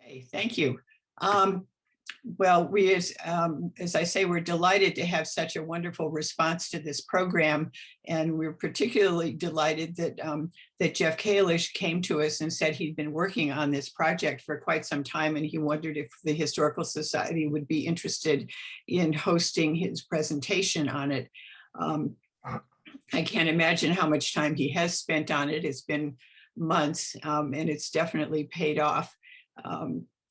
Okay, thank you. Well, as I say, we're delighted to have such a wonderful response to this program. And we're particularly delighted that Jeff Kalish came to us and said he'd been working on this project for quite some time. And he wondered if the Historical Society would be interested in hosting his presentation on it. I can't imagine how much time he has spent on it. It's been months, and it's definitely paid off.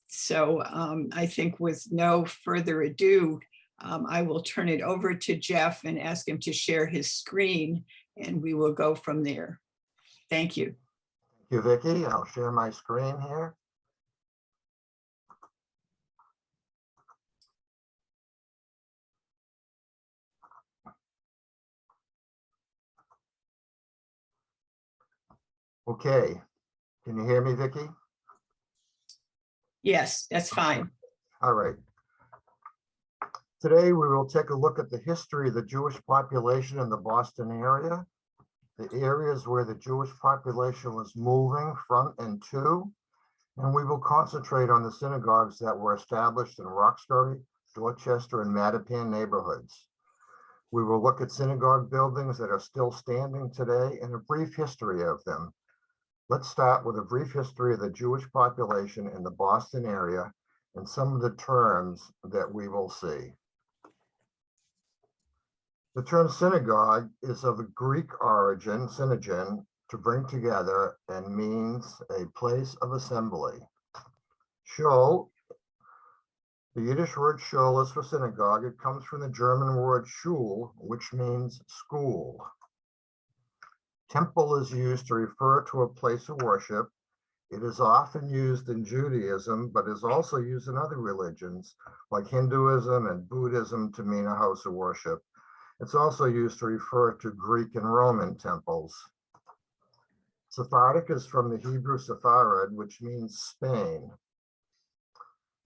So I think with no further ado, I will turn it over to Jeff and ask him to share his screen, and we will go from there. Thank you. Thank you, Vicki. I'll share my screen here. Okay, can you hear me, Vicki? Yes, that's fine. All right. Today, we will take a look at the history of the Jewish population in the Boston area, the areas where the Jewish population was moving from and to, and we will concentrate on the synagogues that were established in Roxbury, Dorchester, and Mattapan neighborhoods. We will look at synagogue buildings that are still standing today and a brief history of them. Let's start with a brief history of the Jewish population in the Boston area and some of the terms that we will see. The term synagogue is of a Greek origin, synagogue, to bring together, and means a place of assembly. Shul, the Yiddish word shul is for synagogue. It comes from the German word shul, which means school. Temple is used to refer to a place of worship. It is often used in Judaism, but is also used in other religions like Hinduism and Buddhism to mean a house of worship. It's also used to refer to Greek and Roman temples. Sephardic is from the Hebrew Sepharad, which means Spain.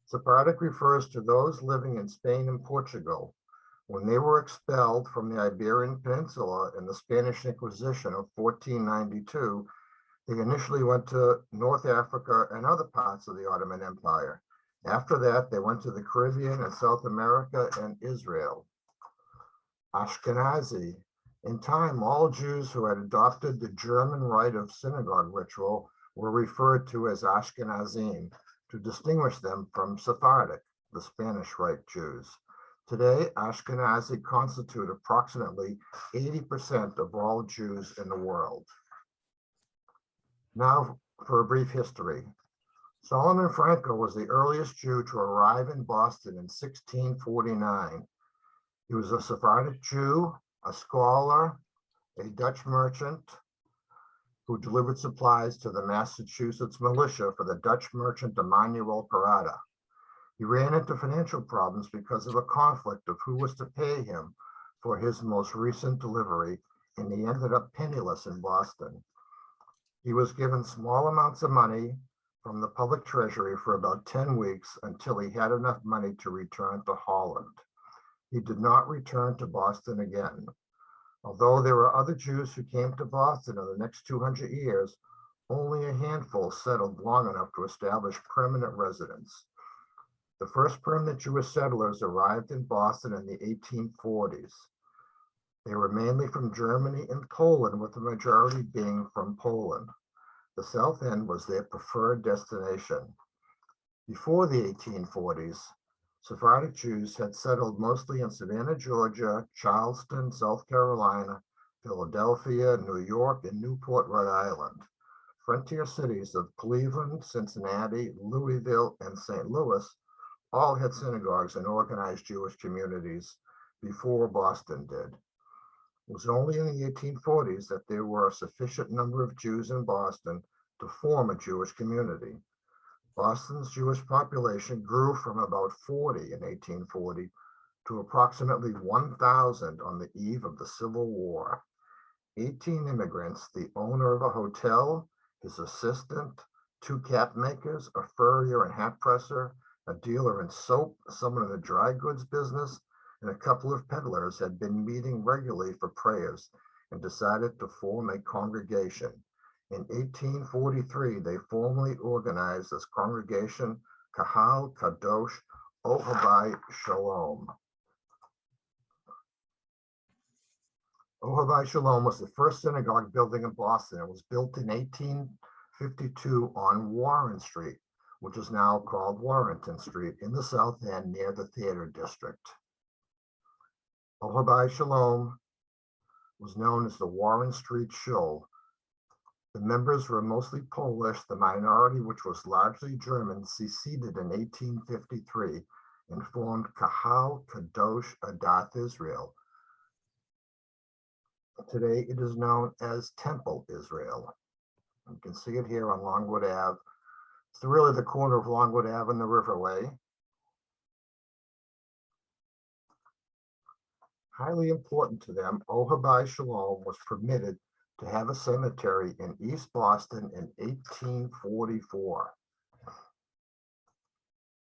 Sephardic refers to those living in Spain and Portugal. When they were expelled from the Iberian Peninsula in the Spanish Inquisition of 1492, they initially went to North Africa and other parts of the Ottoman Empire. After that, they went to the Caribbean and South America and Israel. Ashkenazi. In time, all Jews who had adopted the German rite of synagogue ritual were referred to as Ashkenazim to distinguish them from Sephardic, the Spanish Rite Jews. Today, Ashkenazi constitute approximately 80% of all Jews in the world. Now for a brief history. Solomon Franco was the earliest Jew to arrive in Boston in 1649. He was a Sephardic Jew, a scholar, a Dutch merchant who delivered supplies to the Massachusetts militia for the Dutch merchant Emmanuel Parada. He ran into financial problems because of a conflict of who was to pay him for his most recent delivery, and he ended up penniless in Boston. He was given small amounts of money from the public treasury for about 10 weeks until he had enough money to return to Holland. He did not return to Boston again. Although there were other Jews who came to Boston in the next 200 years, only a handful settled long enough to establish permanent residence. The first permanent Jewish settlers arrived in Boston in the 1840s. They were mainly from Germany and Poland, with the majority being from Poland. The South End was their preferred destination. Before the 1840s, Sephardic Jews had settled mostly in Savannah, Georgia, Charleston, South Carolina, Philadelphia, New York, and Newport, Rhode Island. Frontier cities of Cleveland, Cincinnati, Louisville, and St. Louis all had synagogues and organized Jewish communities before Boston did. It was only in the 1840s that there were a sufficient number of Jews in Boston to form a Jewish community. Boston's Jewish population grew from about 40 in 1840 to approximately 1,000 on the eve of the Civil War. 18 immigrants, the owner of a hotel, his assistant, 2 cap makers, a furrier and hat presser, a dealer in soap, someone in the dry goods business, and a couple of peddlers had been meeting regularly for prayers and decided to form a congregation. In 1843, they formally organized this congregation Kahal Kadosh Ohabai Shalom. Ohabai Shalom was the first synagogue building in Boston. It was built in 1852 on Warren Street, which is now called Warrenton Street, in the South End near the Theater District. Ohabai Shalom was known as the Warren Street Shul. The members were mostly Polish. The minority, which was largely German, seceded in 1853 and formed Kahal Kadosh Adath Israel. Today it is known as Temple Israel. You can see it here on Longwood Ave. It's really the corner of Longwood Ave and the Riverway. Highly important to them, Ohabai Shalom was permitted to have a cemetery in East Boston in 1844.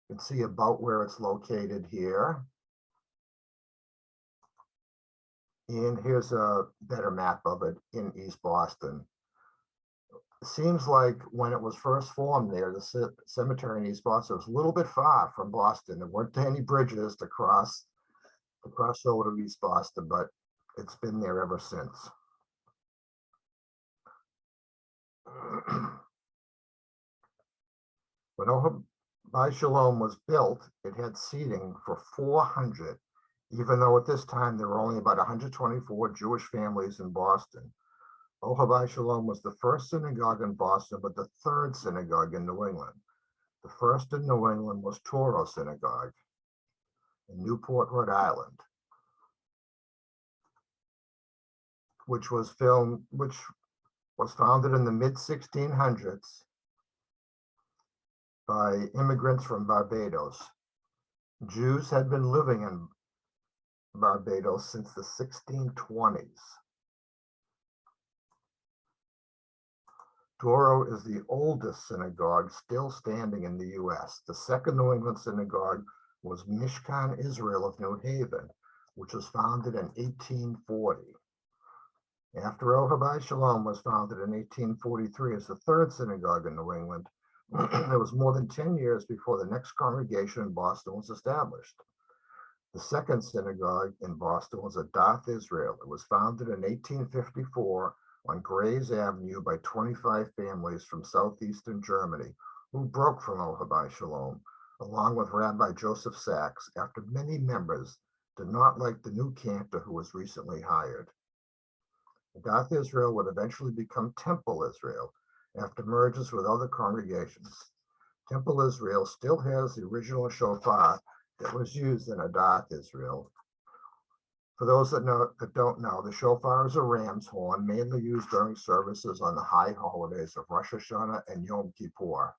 You can see about where it's located here. And here's a better map of it in East Boston. It seems like when it was first formed there, the cemetery in East Boston was a little bit far from Boston. There weren't any bridges to cross over to East Boston, but it's been there ever since. When Ohabai Shalom was built, it had seating for 400, even though at this time there were only about 124 Jewish families in Boston. Ohabai Shalom was the first synagogue in Boston, but the third synagogue in New England. The first in New England was Torah Synagogue in Newport, Rhode Island, which was founded in the mid-1600s by immigrants from Barbados. Jews had been living in Barbados since the 1620s. Torah is the oldest synagogue still standing in the US. The second New England synagogue was Mishkan Israel of New Haven, which was founded in 1840. After Ohabai Shalom was founded in 1843 as the third synagogue in New England, it was more than 10 years before the next congregation in Boston was established. The second synagogue in Boston was Adath Israel. It was founded in 1854 on Grays Avenue by 25 families from southeastern Germany who broke from Ohabai Shalom, along with Rabbi Joseph Sachs, after many members did not like the new cantor who was recently hired. Adath Israel would eventually become Temple Israel after mergers with other congregations. Temple Israel still has the original shofar that was used in Adath Israel. For those that don't know, the shofar is a ram's horn mainly used during services on the high holidays of Rosh Hashanah and Yom Kippur.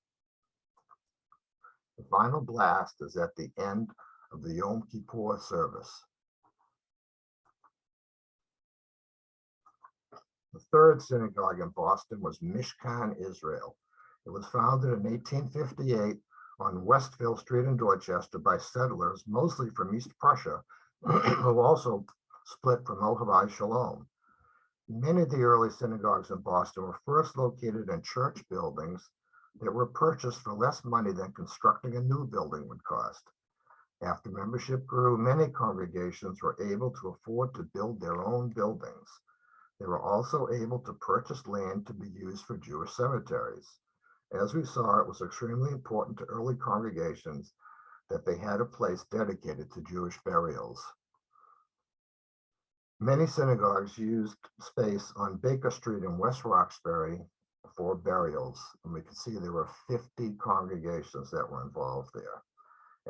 The final blast is at the end of the Yom Kippur service. The third synagogue in Boston was Mishkan Israel. It was founded in 1858 on Otisfield Street in Dorchester by settlers, mostly from East Prussia, who also split from Ohabai Shalom. Many of the early synagogues in Boston were first located in church buildings that were purchased for less money than constructing a new building would cost. After membership grew, many congregations were able to afford to build their own buildings. They were also able to purchase land to be used for Jewish cemeteries. As we saw, it was extremely important to early congregations that they had a place dedicated to Jewish burials. Many synagogues used space on Baker Street in West Roxbury for burials, and we can see there were 50 congregations that were involved there.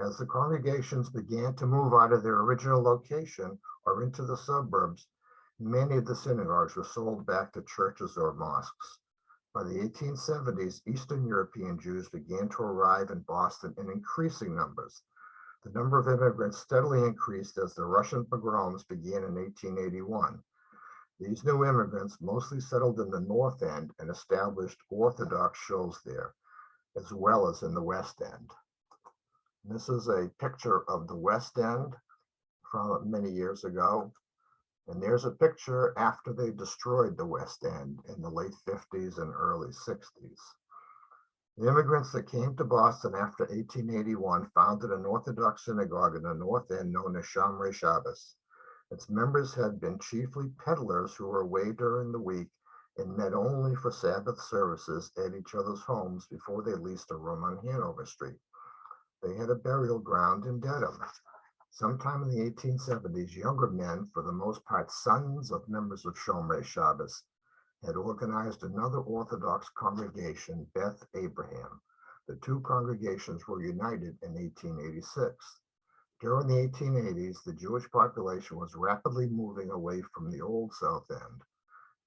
As the congregations began to move out of their original location or into the suburbs, many of the synagogues were sold back to churches or mosques. By the 1870s, Eastern European Jews began to arrive in Boston in increasing numbers. The number of immigrants steadily increased as the Russian pogroms began in 1881. These new immigrants mostly settled in the North End and established Orthodox shuls there, as well as in the West End. And this is a picture of the West End from many years ago. And there's a picture after they destroyed the West End in the late 50s and early 60s. The immigrants that came to Boston after 1881 founded an Orthodox synagogue in the North End known as Shomrei Shabbos. Its members had been chiefly peddlers who were away during the week and met only for Sabbath services at each other's homes before they leased a room on Hanover Street. They had a burial ground in Dedham. Sometime in the 1870s, younger men, for the most part sons of members of Shomrei Shabbos, had organized another Orthodox congregation, Beth Abraham. The two congregations were united in 1886. During the 1880s, the Jewish population was rapidly moving away from the Old South End.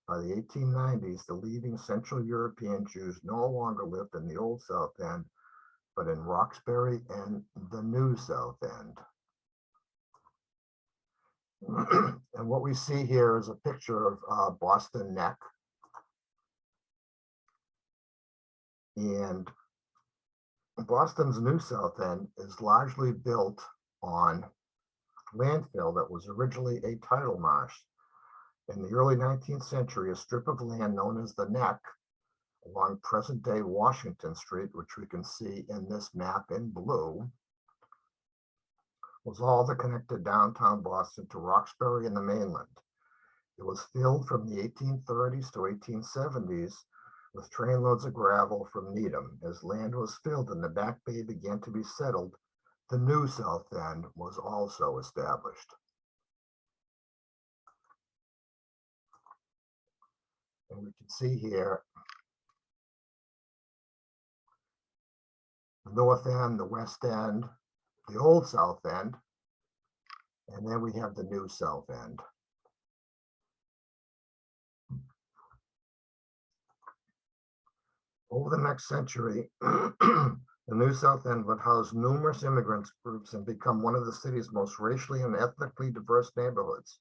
By the 1890s, the leading Central European Jews no longer lived in the Old South End, but in Roxbury and the New South End. And what we see here is a picture of Boston Neck. And Boston's New South End is largely built on landfill that was originally a tidal marsh. In the early 19th century, a strip of land known as the Neck along present-day Washington Street, which we can see in this map in blue, was all that connected downtown Boston to Roxbury and the mainland. It was filled from the 1830s to 1870s with trainloads of gravel from Needham. As land was filled and the Back Bay began to be settled, the New South End was also established. And we can see here the North End, the West End, the Old South End, and then we have the New South End. Over the next century, the New South End would house numerous immigrant groups and become one of the city's most racially and ethnically diverse neighborhoods.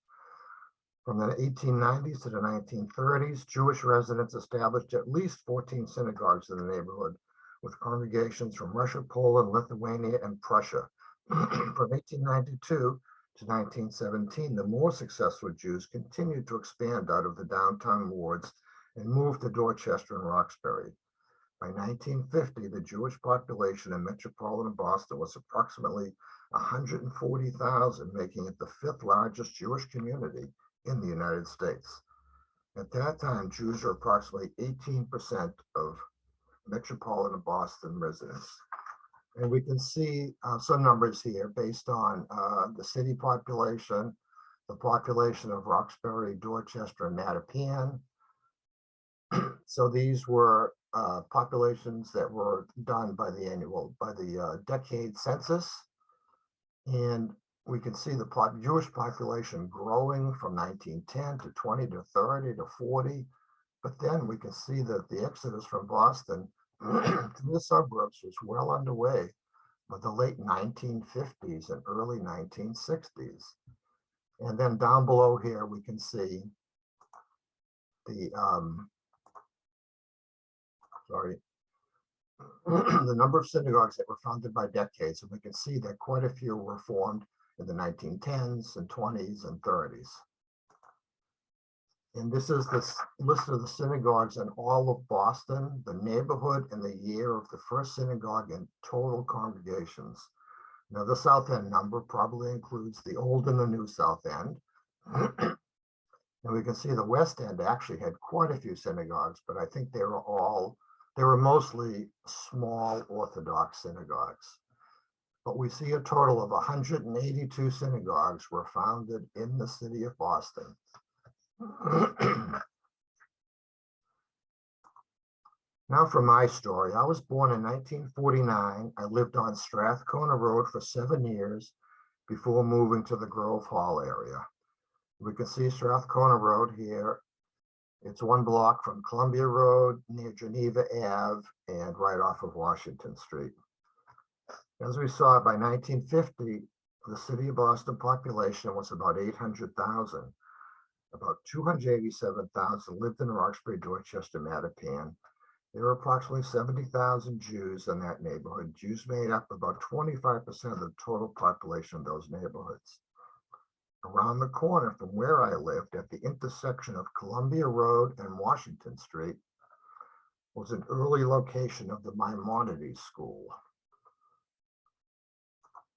From the 1890s to the 1930s, Jewish residents established at least 14 synagogues in the neighborhood, with congregations from Russia, Poland, Lithuania, and Prussia. From 1892 to 1917, the more successful Jews continued to expand out of the downtown wards and moved to Dorchester and Roxbury. By 1950, the Jewish population in metropolitan Boston was approximately 140,000, making it the fifth largest Jewish community in the United States. At that time, Jews were approximately 18% of metropolitan Boston residents. And we can see some numbers here based on the city population, the population of Roxbury, Dorchester, and Mattapan. So these were populations that were done by the decade census. And we can see the Jewish population growing from 1910 to 20 to 30 to 40. But then we can see that the exodus from Boston to the suburbs was well underway by the late 1950s and early 1960s. And then down below here, we can see the the number of synagogues that were founded by decades, and we can see that quite a few were formed in the 1910s and 20s and 30s. And this is the list of the synagogues in all of Boston, the neighborhood, and the year of the first synagogue and total congregations. Now, the South End number probably includes the Old and the New South End. And we can see the West End actually had quite a few synagogues, but I think they were mostly small Orthodox synagogues. But we see a total of 182 synagogues were founded in the city of Boston. Now for my story. I was born in 1949. I lived on Strathcona Road for 7 years before moving to the Grove Hall area. We can see Strathcona Road here. It's one block from Columbia Road near Geneva Ave and right off of Washington Street. As we saw, by 1950, the city of Boston population was about 800,000. About 287,000 lived in Roxbury, Dorchester, Mattapan. There were approximately 70,000 Jews in that neighborhood. Jews made up about 25% of the total population of those neighborhoods. Around the corner from where I lived, at the intersection of Columbia Road and Washington Street, was an early location of the Maimonides School.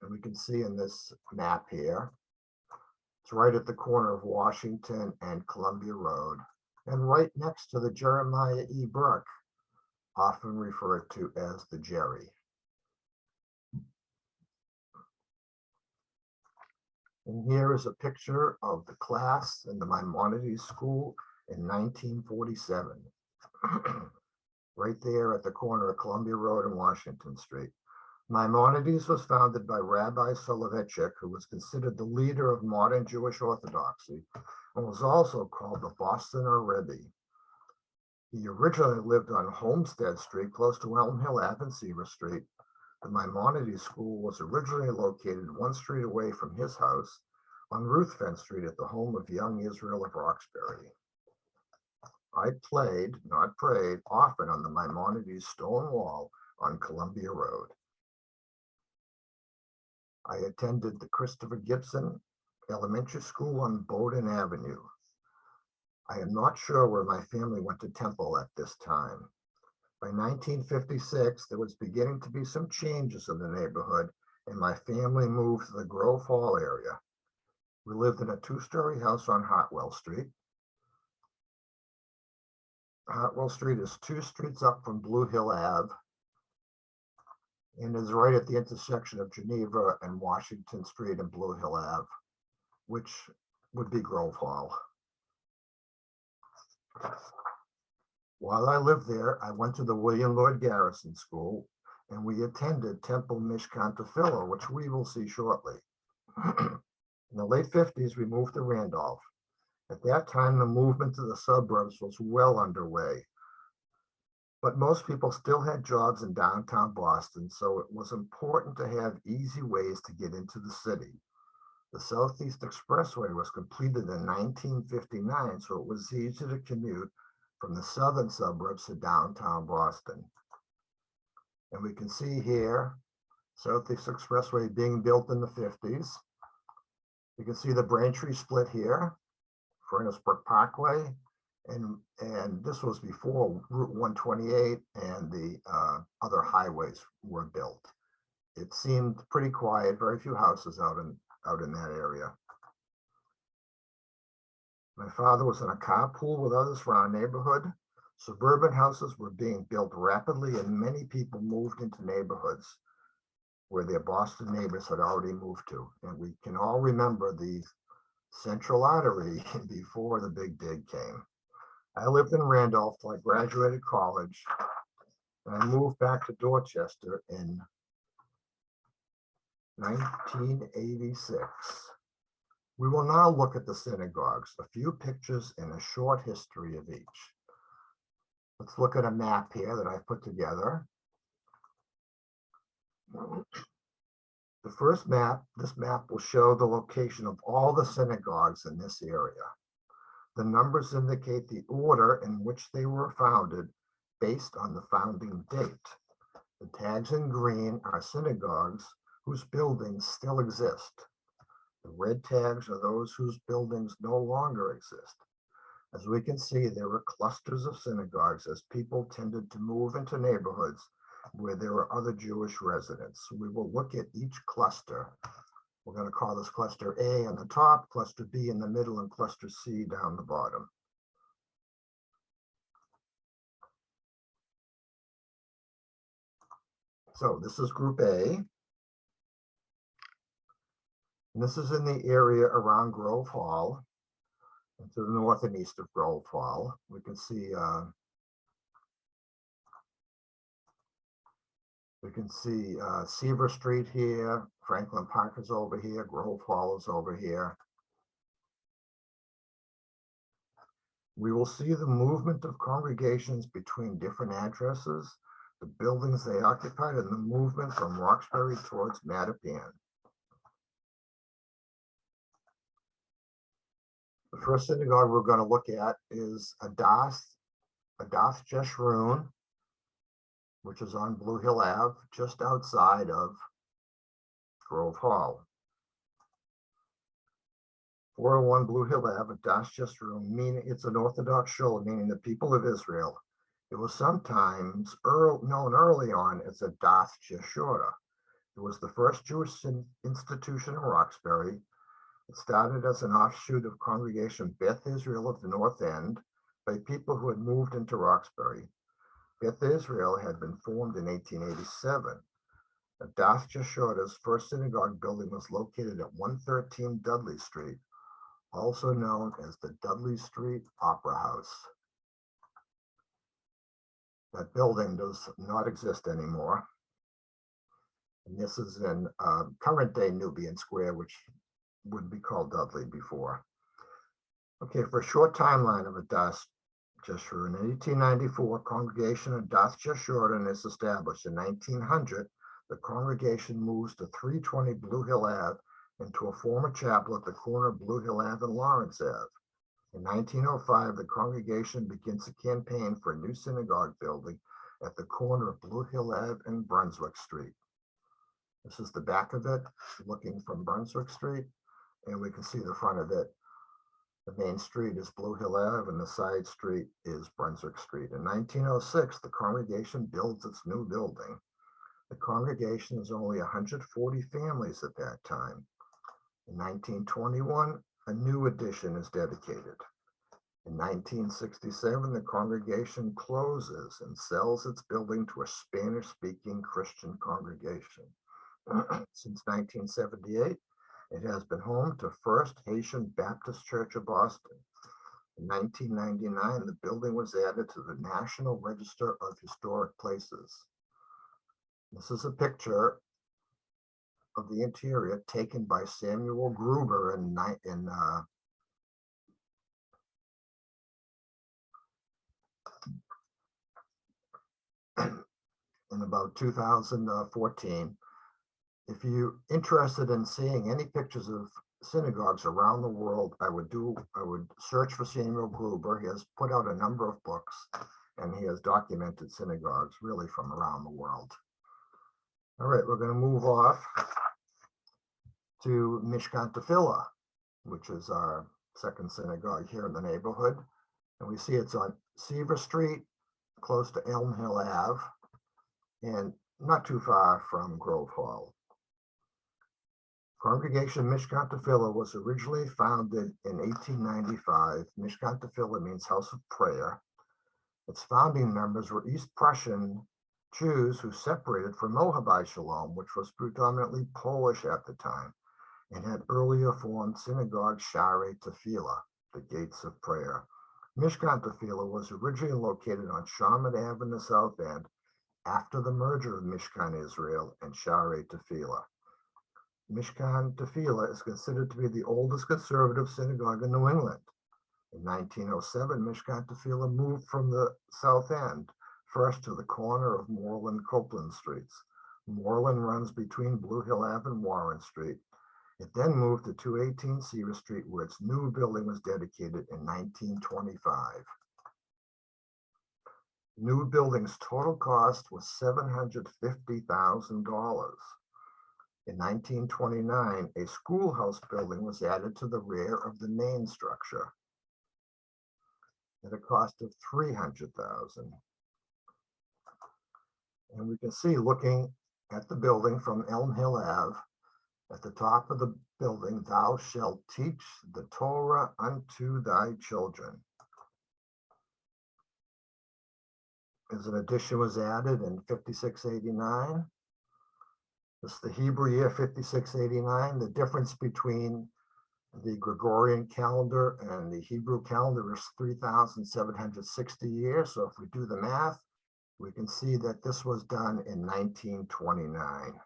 And we can see in this map here, it's right at the corner of Washington and Columbia Road, and right next to the Jeremiah E. Burke, often referred to as the Jerry. And here is a picture of the class in the Maimonides School in 1947, right there at the corner of Columbia Road and Washington Street. Maimonides was founded by Rabbi Soloveitchik, who was considered the leader of modern Jewish Orthodoxy and was also called the Bostoner Rebbe. He originally lived on Homestead Street, close to Elm Hill Ave and Seaver Street. The Maimonides School was originally located one street away from his house on Ruthven Street at the home of young Israel of Roxbury. I played, not prayed, often on the Maimonides stone wall on Columbia Road. I attended the Christopher Gibson Elementary School on Bowdoin Avenue. I am not sure where my family went to temple at this time. By 1956, there was beginning to be some changes in the neighborhood, and my family moved to the Grove Hall area. We lived in a two-story house on Hartwell Street. Hartwell Street is 2 streets up from Blue Hill Ave and is right at the intersection of Geneva and Washington Street and Blue Hill Ave, which would be Grove Hall. While I lived there, I went to the William Lloyd Garrison School, and we attended Temple Mishkan Tefillah, which we will see shortly. In the late 50s, we moved to Randolph. At that time, the movement to the suburbs was well underway. But most people still had jobs in downtown Boston, so it was important to have easy ways to get into the city. The Southeast Expressway was completed in 1959, so it was easy to commute from the southern suburbs to downtown Boston. And we can see here, Southeast Expressway being built in the 50s. You can see the Braintree split here, Furnace Brook Parkway, and this was before Route 128 and the other highways were built. It seemed pretty quiet, very few houses out in that area. My father was in a carpool with others from our neighborhood. Suburban houses were being built rapidly, and many people moved into neighborhoods where their Boston neighbors had already moved to. And we can all remember the Central Artery before the Big Dig came. I lived in Randolph till I graduated college, and I moved back to Dorchester in 1986. We will now look at the synagogues, a few pictures and a short history of each. Let's look at a map here that I've put together. The first map, this map will show the location of all the synagogues in this area. The numbers indicate the order in which they were founded based on the founding date. The tags in green are synagogues whose buildings still exist. The red tags are those whose buildings no longer exist. As we can see, there were clusters of synagogues as people tended to move into neighborhoods where there were other Jewish residents. We will look at each cluster. We're going to call this cluster A on the top, cluster B in the middle, and cluster C down the bottom. So this is group A. And this is in the area around Grove Hall, and to the north and east of Grove Hall. We can see Seaver Street here, Franklin Park is over here, Grove Hall is over here. We will see the movement of congregations between different addresses, the buildings they occupied, and the movement from Roxbury towards Mattapan. The first synagogue we're going to look at is Adath Jeshurun, which is on Blue Hill Ave, just outside of Grove Hall. 401 Blue Hill Ave, Adath Jeshurun, meaning it's an Orthodox shul, meaning the people of Israel. It was sometimes known early on as a Dath Yeshoda. It was the first Jewish institution in Roxbury. It started as an offshoot of congregation Beth Israel of the North End by people who had moved into Roxbury. Beth Israel had been formed in 1887. The Dath Yeshoda's first synagogue building was located at 113 Dudley Street, also known as the Dudley Street Opera House. That building does not exist anymore. And this is in current day Nubian Square, which would be called Dudley before. Okay, for a short timeline of a Dath Yeshoda, in 1894, congregation of Dath Yeshoda is established. In 1900, the congregation moves to 320 Blue Hill Ave into a former chapel at the corner of Blue Hill Ave and Lawrence Ave. In 1905, the congregation begins a campaign for a new synagogue building at the corner of Blue Hill Ave and Brunswick Street. This is the back of it, looking from Brunswick Street, and we can see the front of it. The main street is Blue Hill Ave, and the side street is Brunswick Street. In 1906, the congregation builds its new building. The congregation is only 140 families at that time. In 1921, a new addition is dedicated. In 1967, the congregation closes and sells its building to a Spanish-speaking Christian congregation. Since 1978, it has been home to First Haitian Baptist Church of Boston. In 1999, the building was added to the National Register of Historic Places. This is a picture of the interior taken by Samuel Gruber in about 2014. If you're interested in seeing any pictures of synagogues around the world, I would search for Samuel Gruber. He has put out a number of books, and he has documented synagogues really from around the world. All right, we're going to move off to Mishkan Tefillah, which is our second synagogue here in the neighborhood. And we see it's on Seaver Street, close to Elm Hill Ave, and not too far from Grove Hall. Congregation Mishkan Tefillah was originally founded in 1895. Mishkan Tefillah means house of prayer. Its founding members were East Prussian Jews who separated from Moabite Shalom, which was predominantly Polish at the time, and had earlier formed synagogue Sha'arei Tefillah, the gates of prayer. Mishkan Tefillah was originally located on Sharmat Ave in the South End after the merger of Mishkan Israel and Sha'arei Tefillah. Mishkan Tefillah is considered to be the oldest conservative synagogue in New England. In 1907, Mishkan Tefillah moved from the South End, first to the corner of Moreland Copeland Streets. Moreland runs between Blue Hill Ave and Warren Street. It then moved to 218 Seaver Street, where its new building was dedicated in 1925. New building's total cost was $750,000. In 1929, a schoolhouse building was added to the rear of the main structure at a cost of $300,000. And we can see, looking at the building from Elm Hill Ave, at the top of the building, "Thou shalt teach the Torah unto thy children." As an addition was added in 5689. It's the Hebrew year 5689. The difference between the Gregorian calendar and the Hebrew calendar is 3,760 years. So if we do the math, we can see that this was done in 1929.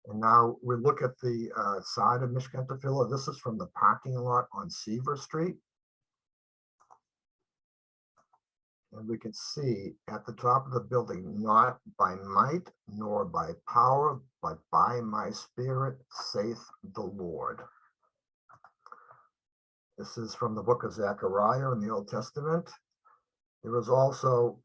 And now we look at the side of Mishkan Tefillah. This is from the parking lot on Seaver Street. And we can see at the top of the building, "Not by might nor by power, but by my spirit, saith the Lord." This is from the book of Zechariah in the Old Testament. There is also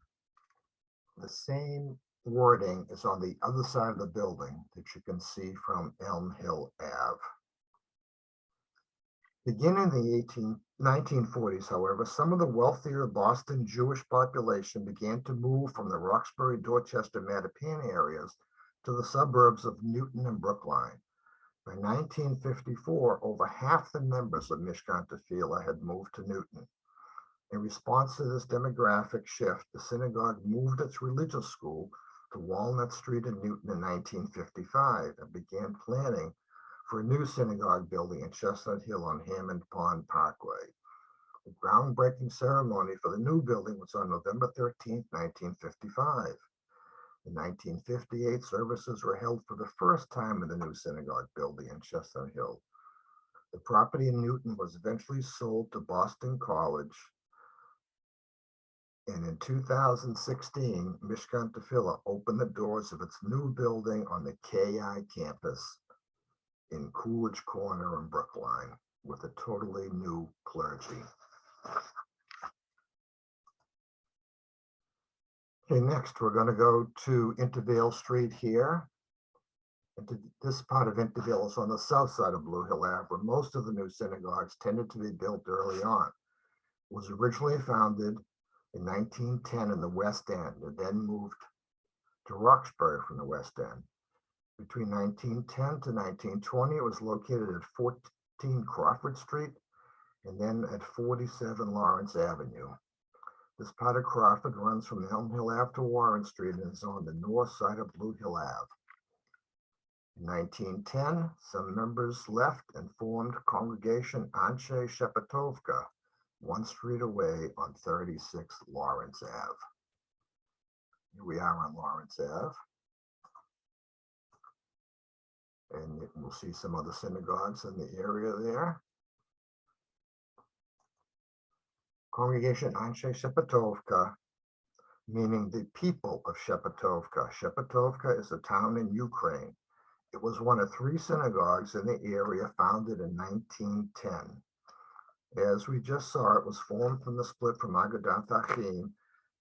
the same wording is on the other side of the building that you can see from Elm Hill Ave. Beginning in the 1940s, however, some of the wealthier Boston Jewish population began to move from the Roxbury, Dorchester, Mattapan areas to the suburbs of Newton and Brookline. By 1954, over half the members of Mishkan Israel had moved to Newton. In response to this demographic shift, the synagogue moved its religious school to Walnut Street in Newton in 1955 and began planning for a new synagogue building in Chestnut Hill on Hammond Pond Parkway. The groundbreaking ceremony for the new building was on November 13, 1955. In 1958, services were held for the first time in the new synagogue building in Chestnut Hill. The property in Newton was eventually sold to Boston College, and in 2016, Mishkan Tefillah opened the doors of its new building on the KI campus in Coolidge Corner in Brookline with a totally new clergy. Okay, next we're going to go to Untitled Street here. This part of Untitled is on the south side of Blue Hill Ave, where most of the new synagogues tended to be built early on. It was originally founded in 1910 in the West End. It then moved to Roxbury from the West End. Between 1910 to 1920, it was located at 14 Crawford Street and then at 47 Lawrence Avenue. This part of Crawford runs from Elm Hill Ave to Warren Street and is on the north side of Blue Hill Ave. In 1910, some members left and formed Congregation Anshe Shepatovka, one street away on 36 Lawrence Ave. Here we are on Lawrence Ave. And we'll see some other synagogues in the area there. Congregation Anshe Shepatovka, meaning the people of Shepatovka. Shepatovka is a town in Ukraine. It was one of 3 synagogues in the area founded in 1910. As we just saw, it was formed from the split from Agadat Achim.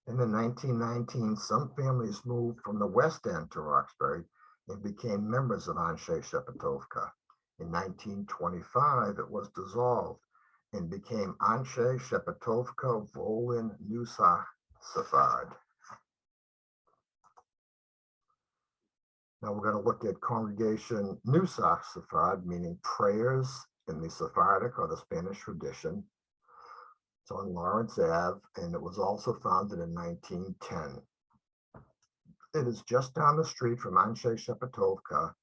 And in 1919, some families moved from the West End to Roxbury and became members of Anshe Shepatovka. In 1925, it was dissolved and became Anshe Shepatovka Volin Nusach Sepharad. Now we're going to look at Congregation Nusach Sepharad, meaning prayers in the Sephardic or the Spanish tradition. It's on Lawrence Ave, and it was also founded in 1910. It is just down the street from Anshe Shepatovka.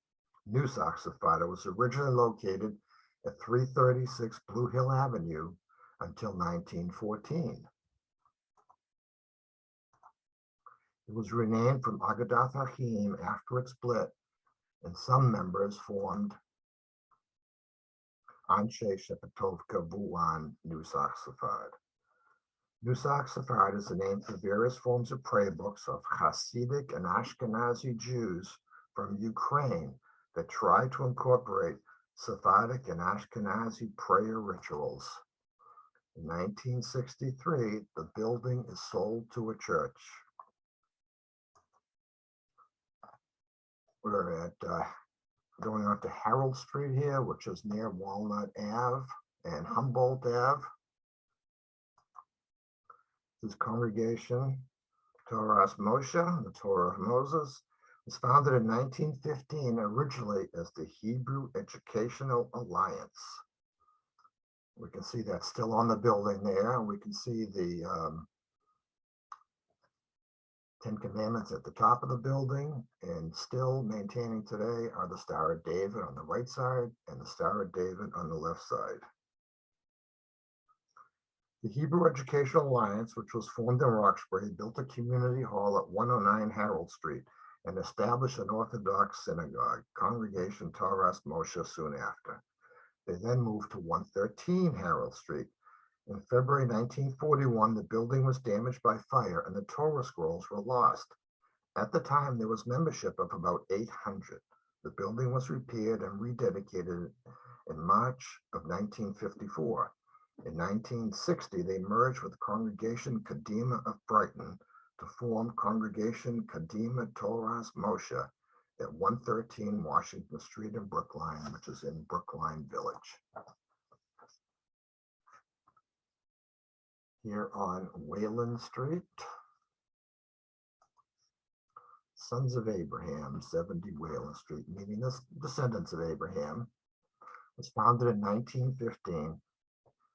Nusach Sepharad was originally located at 336 Blue Hill Avenue until 1914. It was renamed from Agadat Achim after its split, and some members formed Anshe Shepatovka Vuan Nusach Sepharad. Nusach Sepharad is the name for various forms of prayer books of Hasidic and Ashkenazi Jews from Ukraine that try to incorporate Sephardic and Ashkenazi prayer rituals. In 1963, the building is sold to a church. We're at going on to Harold Street here, which is near Walnut Ave and Humboldt Ave. This congregation, Torah of Moshe, the Torah of Moses, was founded in 1915, originally as the Hebrew Educational Alliance. We can see that still on the building there, and we can see the 10 Commandments at the top of the building, and still maintaining today are the Star of David on the right side and the Star of David on the left side. The Hebrew Educational Alliance, which was formed in Roxbury, built a community hall at 109 Harold Street and established an Orthodox synagogue, Congregation Torah of Moshe, soon after. They then moved to 113 Harold Street. In February 1941, the building was damaged by fire and the Torah scrolls were lost. At the time, there was membership of about 800. The building was repaired and rededicated in March of 1954. In 1960, they merged with Congregation Kadima of Brighton to form Congregation Kadima Torah's Moshe at 113 Washington Street in Brookline, which is in Brookline Village. here on Wayland Street. Sons of Abraham, 70 Wayland Street, meaning the descendants of Abraham, was founded in 1915.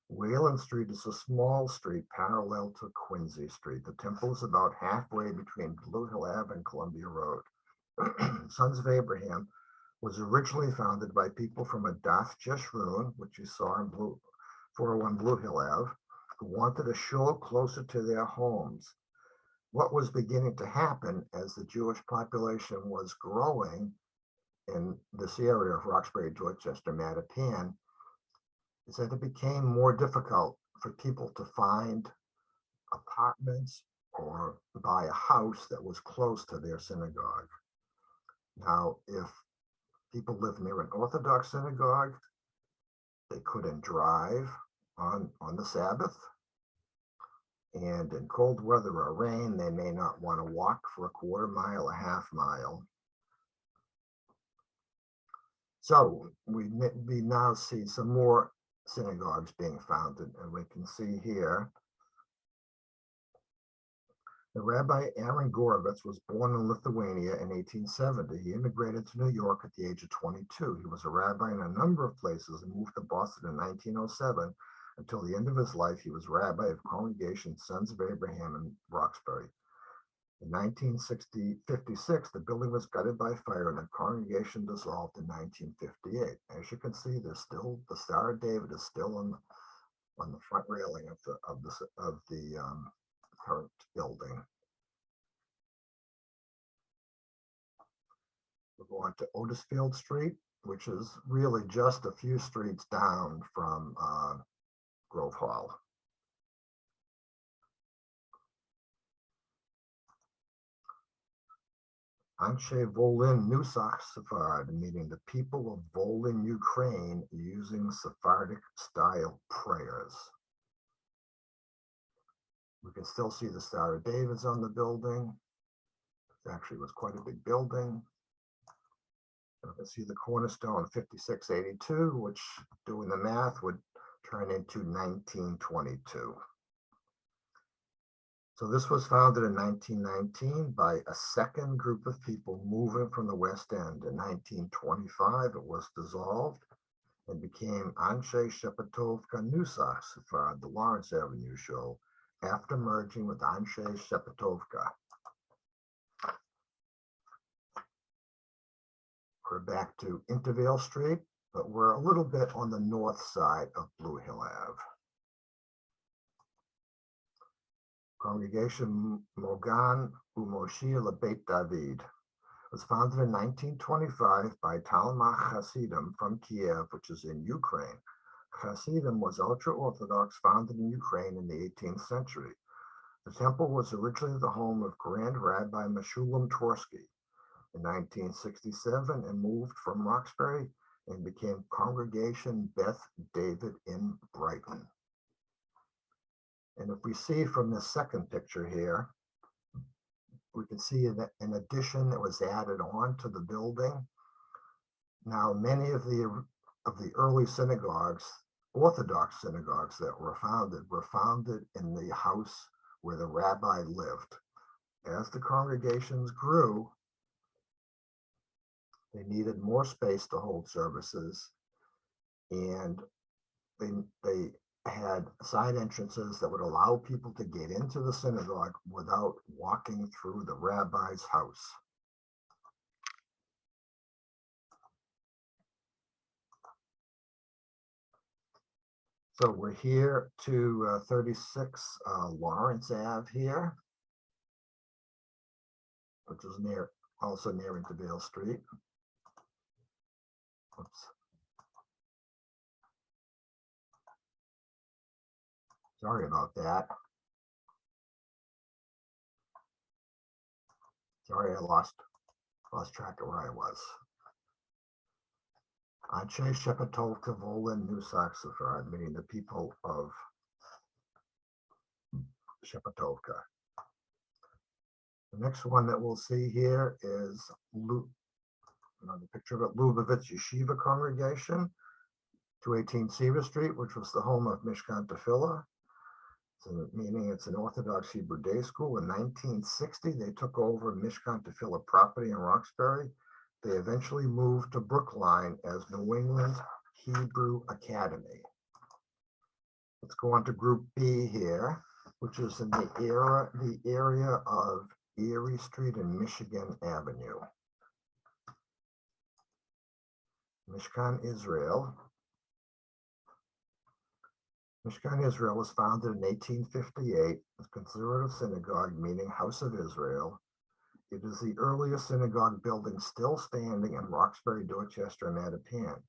Wayland Street is a small street parallel to Quincy Street. The temple is about halfway between Blue Hill Ave and Columbia Road. Sons of Abraham was originally founded by people from Adath Jeshurun, which you saw in 401 Blue Hill Ave, who wanted a shul closer to their homes. What was beginning to happen as the Jewish population was growing in this area of Roxbury, Dorchester, Mattapan, is that it became more difficult for people to find apartments or buy a house that was close to their synagogue. Now, if people live near an Orthodox synagogue, they couldn't drive on the Sabbath. And in cold weather or rain, they may not want to walk for a quarter mile, a half mile. So we now see some more synagogues being founded, and we can see here the Rabbi Aaron Gorovitz was born in Lithuania in 1870. He immigrated to New York at the age of 22. He was a rabbi in a number of places and moved to Boston in 1907. Until the end of his life, he was rabbi of Congregation Sons of Abraham in Roxbury. In 1956, the building was gutted by fire and the congregation dissolved in 1958. As you can see, there's still the Star of David is still on the front railing of the current building. We'll go on to Otisfield Street, which is really just a few streets down from Grove Hall. Anshe Volin Nusach Sephard, meaning the people of Volin, Ukraine, using Sephardic style prayers. We can still see the Star of David's on the building. It actually was quite a big building. You can see the cornerstone 5682, which, doing the math, would turn into 1922. So this was founded in 1919 by a second group of people moving from the West End. In 1925, it was dissolved and became Anshe Shepatovka Nusach Sephard, the Lawrence Avenue show, after merging with Anshe Shepatovka. We're back to Intervale Street, but we're a little bit on the north side of Blue Hill Ave. Congregation Mogan Umoshir Lebeit David was founded in 1925 by Talmud Hasidim from Kiev, which is in Ukraine. Hasidim was ultra-Orthodox, founded in Ukraine in the 18th century. The temple was originally the home of Grand Rabbi Meshulam Tversky in 1967 and moved from Roxbury and became Congregation Beth David in Brighton. And if we see from the second picture here, we can see that an addition that was added on to the building. Now, many of the early synagogues, Orthodox synagogues that were founded in the house where the rabbi lived. As the congregations grew, they needed more space to hold services, and they had side entrances that would allow people to get into the synagogue without walking through the rabbi's house. So we're here to 36 Lawrence Ave here, which is also near Intervale Street. Oops. Sorry about that. Sorry, I lost track of where I was. Anshe Shepatovka Volin Nusach Sephard, meaning the people of Shepatovka. The next one that we'll see here is the picture of it, Loubovit's Yeshiva congregation, 218 Seaver Street, which was the home of Mishkan Israel. So meaning it's an Orthodox Hebrew day school. In 1960, they took over Mishkan to fill a property in Roxbury. They eventually moved to Brookline as New England Hebrew Academy. Let's go on to Group B here, which is in the area of Erie Street and Michigan Avenue. Mishkan Israel. Mishkan Israel was founded in 1858 as conservative synagogue, meaning House of Israel. It is the earliest synagogue building still standing in Roxbury, Dorchester, and Mattapan.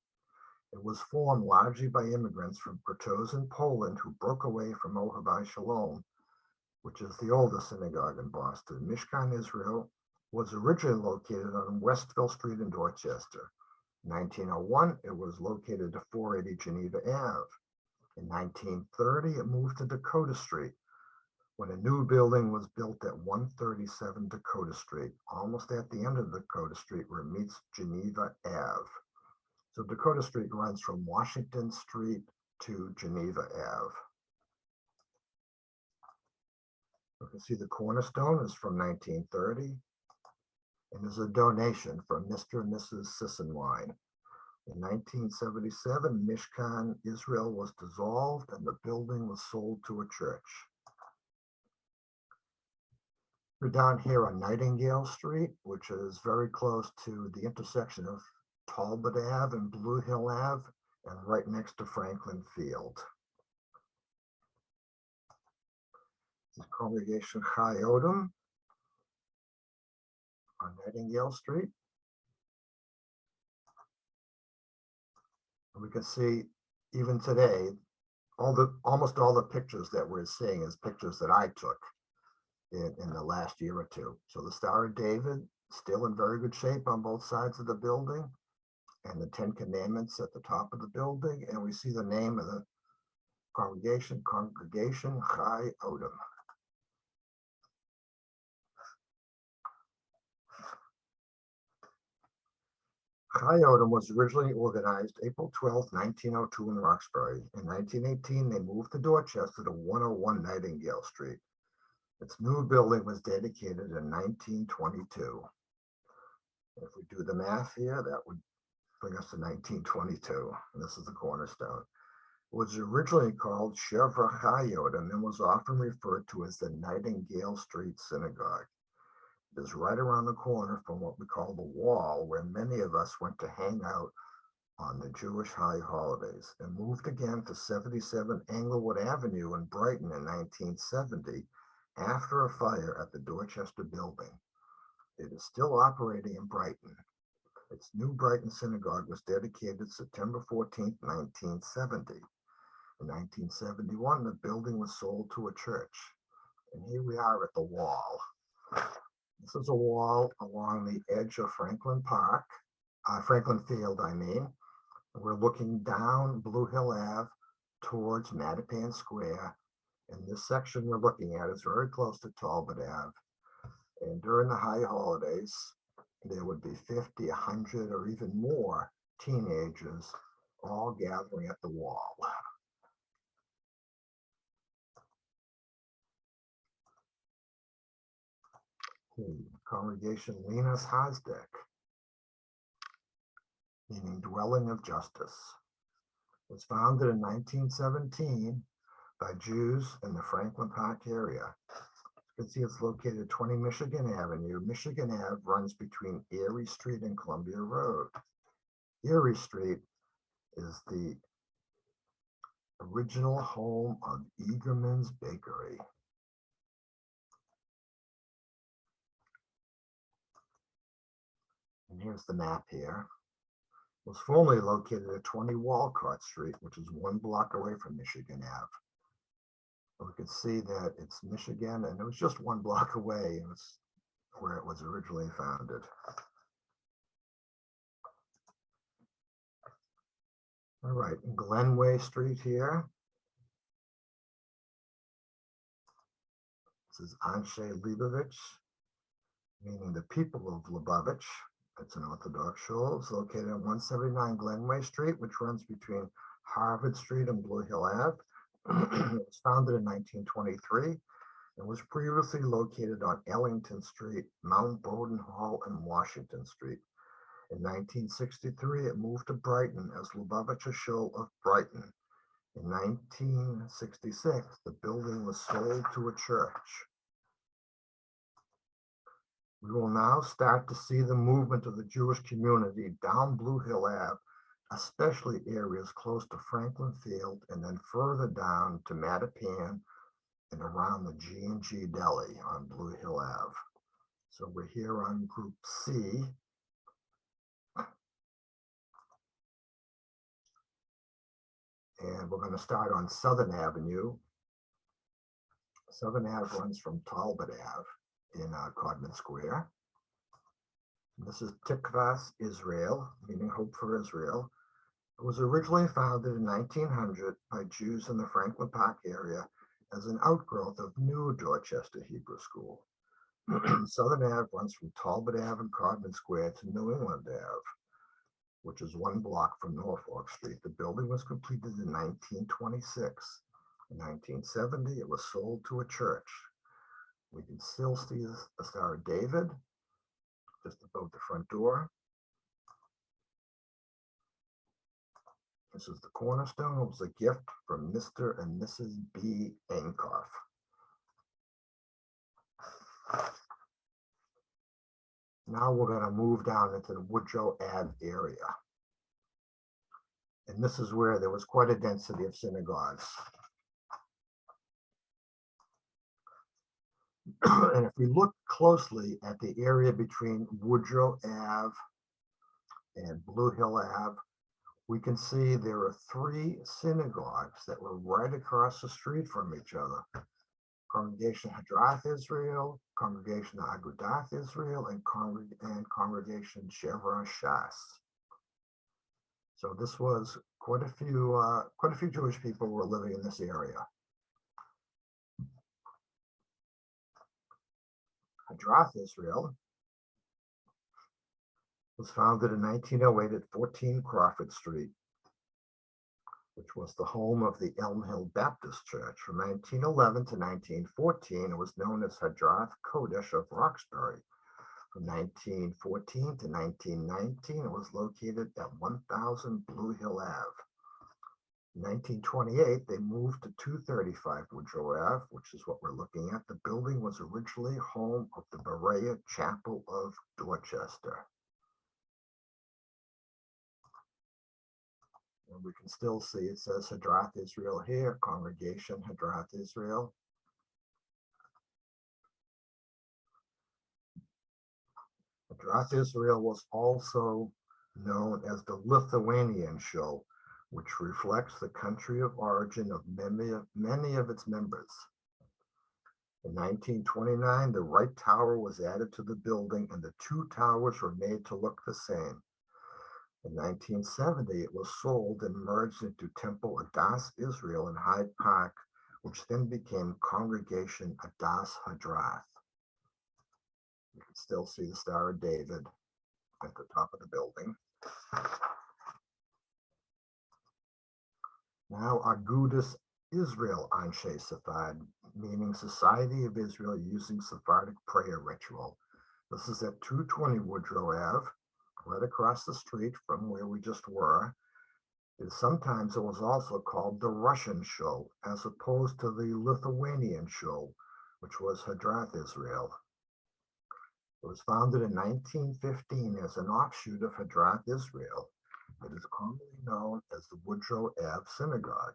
It was formed largely by immigrants from Protozin, Poland, who broke away from Ohabai Shalom, which is the oldest synagogue in Boston. Mishkan Israel was originally located on Westville Street in Dorchester. In 1901, it was located at 480 Geneva Ave. In 1930, it moved to Dakota Street, when a new building was built at 137 Dakota Street, almost at the end of Dakota Street where it meets Geneva Ave. So Dakota Street runs from Washington Street to Geneva Ave. You can see the cornerstone is from 1930 and is a donation from Mr. and Mrs. Sissenwine. In 1977, Mishkan Israel was dissolved and the building was sold to a church. We're down here on Nightingale Street, which is very close to the intersection of Talbot Ave and Blue Hill Ave, and right next to Franklin Field. This is Congregation Chai Odom on Nightingale Street. And we can see even today, almost all the pictures that we're seeing is pictures that I took in the last year or two. So the Star of David, still in very good shape on both sides of the building, and the 10 Commandments at the top of the building. And we see the name of the congregation, Congregation Chai Odom. Chai Odom was originally organized April 12, 1902 in Roxbury. In 1918, they moved to Dorchester to 101 Nightingale Street. Its new building was dedicated in 1922. If we do the math here, that would bring us to 1922. And this is the cornerstone. It was originally called Shevra Chai Odom and was often referred to as the Nightingale Street Synagogue. It is right around the corner from what we call the Wall, where many of us went to hang out on the Jewish high holidays, and moved again to 77 Englewood Avenue in Brighton in 1970 after a fire at the Dorchester building. It is still operating in Brighton. Its new Brighton Synagogue was dedicated September 14, 1970. In 1971, the building was sold to a church. And here we are at the Wall. This is a wall along the edge of Franklin Field, I mean. We're looking down Blue Hill Ave towards Mattapan Square. And this section we're looking at is very close to Talbot Ave. And during the high holidays, there would be 50, 100, or even more teenagers all gathering at the Wall. Congregation Linas Hasdek, meaning dwelling of justice. It was founded in 1917 by Jews in the Franklin Park area. You can see it's located at 20 Michigan Avenue. Michigan Ave runs between Erie Street and Columbia Road. Erie Street is the original home of Eagerman's Bakery. And here's the map here. It was formerly located at 20 Walcott Street, which is 1 block away from Michigan Ave. And we can see that it's Michigan, and it was just 1 block away. It was where it was originally founded. All right, Glenway Street here. This is Anshe Leibovich, meaning the people of Loubovit. It's an Orthodox shul. It's located at 179 Glenway Street, which runs between Harvard Street and Blue Hill Ave. It was founded in 1923 and was previously located on Ellington Street, Mount Bowden Hall, and Washington Street. In 1963, it moved to Brighton as Loubovit Show of Brighton. In 1966, the building was sold to a church. We will now start to see the movement of the Jewish community down Blue Hill Ave, especially areas close to Franklin Field, and then further down to Mattapan and around the G&G Deli on Blue Hill Ave. So we're here on Group C. And we're going to start on Southern Avenue. Southern Ave runs from Talbot Ave in Codman Square. This is Tikvas Israel, meaning Hope for Israel. It was originally founded in 1900 by Jews in the Franklin Park area as an outgrowth of New Dorchester Hebrew School. Southern Ave runs from Talbot Ave and Codman Square to New England Ave, which is 1 block from Norfolk Street. The building was completed in 1926. In 1970, it was sold to a church. We can still see the Star of David just above the front door. This is the cornerstone. It was a gift from Mr. and Mrs. B. Ankoff. Now we're going to move down into the Woodrow Ave area. And this is where there was quite a density of synagogues. And if we look closely at the area between Woodrow Ave and Blue Hill Ave, we can see there are 3 synagogues that were right across the street from each other. Congregation Hadrath Israel, Congregation Agudath Israel, and Congregation Chevron Shas. So this was quite a few Jewish people were living in this area. Hadrath Israel was founded in 1908 at 14 Crawford Street, which was the home of the Elm Hill Baptist Church. From 1911 to 1914, it was known as Hadrath Kodesh of Roxbury. From 1914 to 1919, it was located at 1000 Blue Hill Ave. In 1928, they moved to 235 Woodrow Ave, which is what we're looking at. The building was originally home of the Berea Chapel of Dorchester. And we can still see it says Hadrath Israel here, Congregation Hadrath Israel. Hadrath Israel was also known as the Lithuanian Show, which reflects the country of origin of many of its members. In 1929, the right tower was added to the building and the 2 towers were made to look the same. In 1970, it was sold and merged into Temple Adas Israel in Hyde Park, which then became Congregation Adas Hadrath. You can still see the Star of David at the top of the building. Now Agudas Israel Anshe Sepharad, meaning Society of Israel using Sephardic prayer ritual. This is at 220 Woodrow Ave, right across the street from where we just were. Sometimes it was also called the Russian Show, as opposed to the Lithuanian Show, which was Hadrath Israel. It was founded in 1915 as an offshoot of Hadrath Israel. It is commonly known as the Woodrow Ave Synagogue.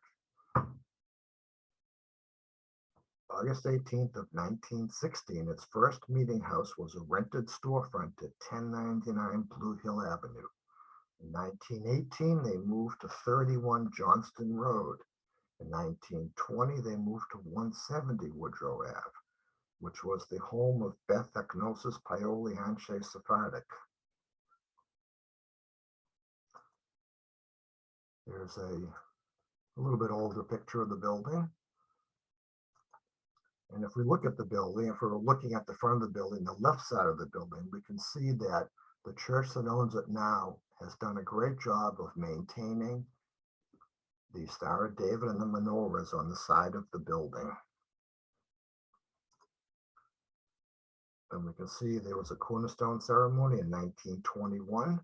August 18th of 1916, its first meeting house was a rented storefront at 1099 Blue Hill Avenue. In 1918, they moved to 31 Johnston Road. In 1920, they moved to 170 Woodrow Ave, which was the home of Beth Agnosis Paoli Anshe Sephardic. There's a little bit older picture of the building. And if we look at the building, if we're looking at the front of the building, the left side of the building, we can see that the church that owns it now has done a great job of maintaining the Star of David and the menorahs on the side of the building. And we can see there was a cornerstone ceremony in 1921.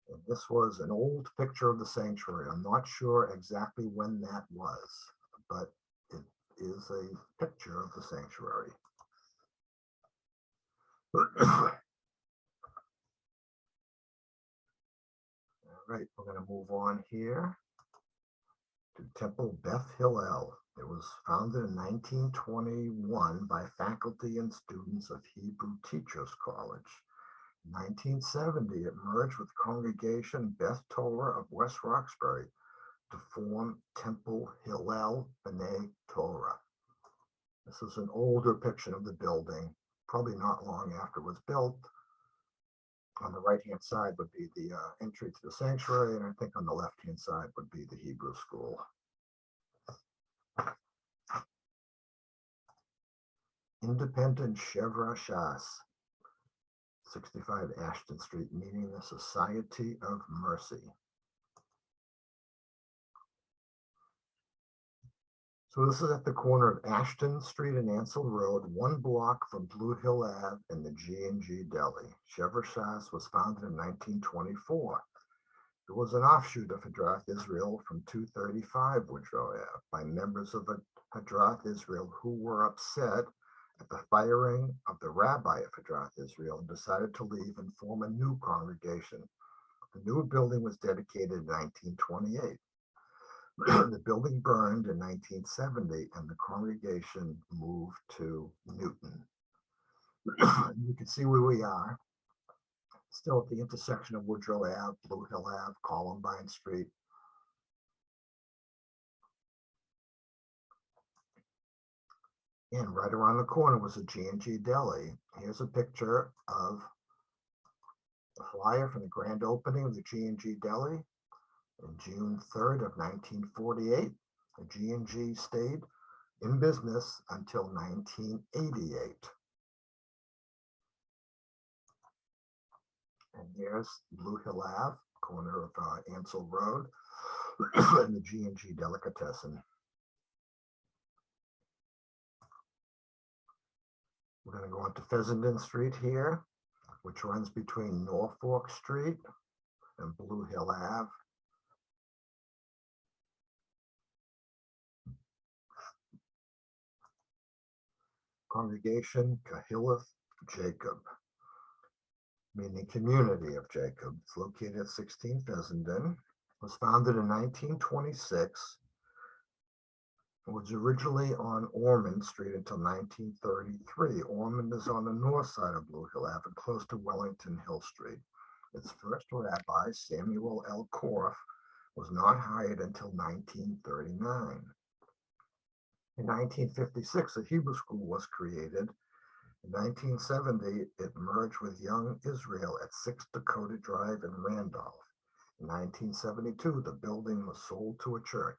And this was an old picture of the sanctuary. I'm not sure exactly when that was, but it is a picture of the sanctuary. All right, we're going to move on here to Temple Beth Hillel. It was founded in 1921 by faculty and students of Hebrew Teachers College. In 1970, it merged with Congregation Beth Torah of West Roxbury to form Temple Hillel B'nai Torah. This is an older depiction of the building, probably not long after it was built. On the right-hand side would be the entry to the sanctuary, and I think on the left-hand side would be the Hebrew school. Independent Chevra Shas, 65 Ashton Street, meaning the Society of Mercy. So this is at the corner of Ashton Street and Ansel Road, 1 block from Blue Hill Ave and the G&G Deli. Chevra Shas was founded in 1924. It was an offshoot of Tikvas Israel from 235 Woodrow Ave by members of Tikvas Israel who were upset at the firing of the rabbi of Tikvas Israel and decided to leave and form a new congregation. The new building was dedicated in 1928. The building burned in 1970 and the congregation moved to Newton. You can see where we are, still at the intersection of Woodrow Ave, Blue Hill Ave, Columbine Street. And right around the corner was a G&G Deli. Here's a picture of the flyer from the grand opening of the G&G Deli on June 3rd of 1948. The G&G stayed in business until 1988. And here's Blue Hill Ave, corner of Ansel Road, and the G&G Delicatessen. We're going to go on to Fessenden Street here, which runs between Norfolk Street and Blue Hill Ave. Congregation Kahileth Jacob, meaning community of Jacob. It's located at 16 Fessenden. It was founded in 1926. It was originally on Ormond Street until 1933. Ormond is on the north side of Blue Hill Ave, close to Wellington Hill Street. Its first rabbi, Samuel L. Korff, was not hired until 1939. In 1956, a Hebrew school was created. In 1970, it merged with Young Israel at 6 Dakota Drive in Randolph. In 1972, the building was sold to a church.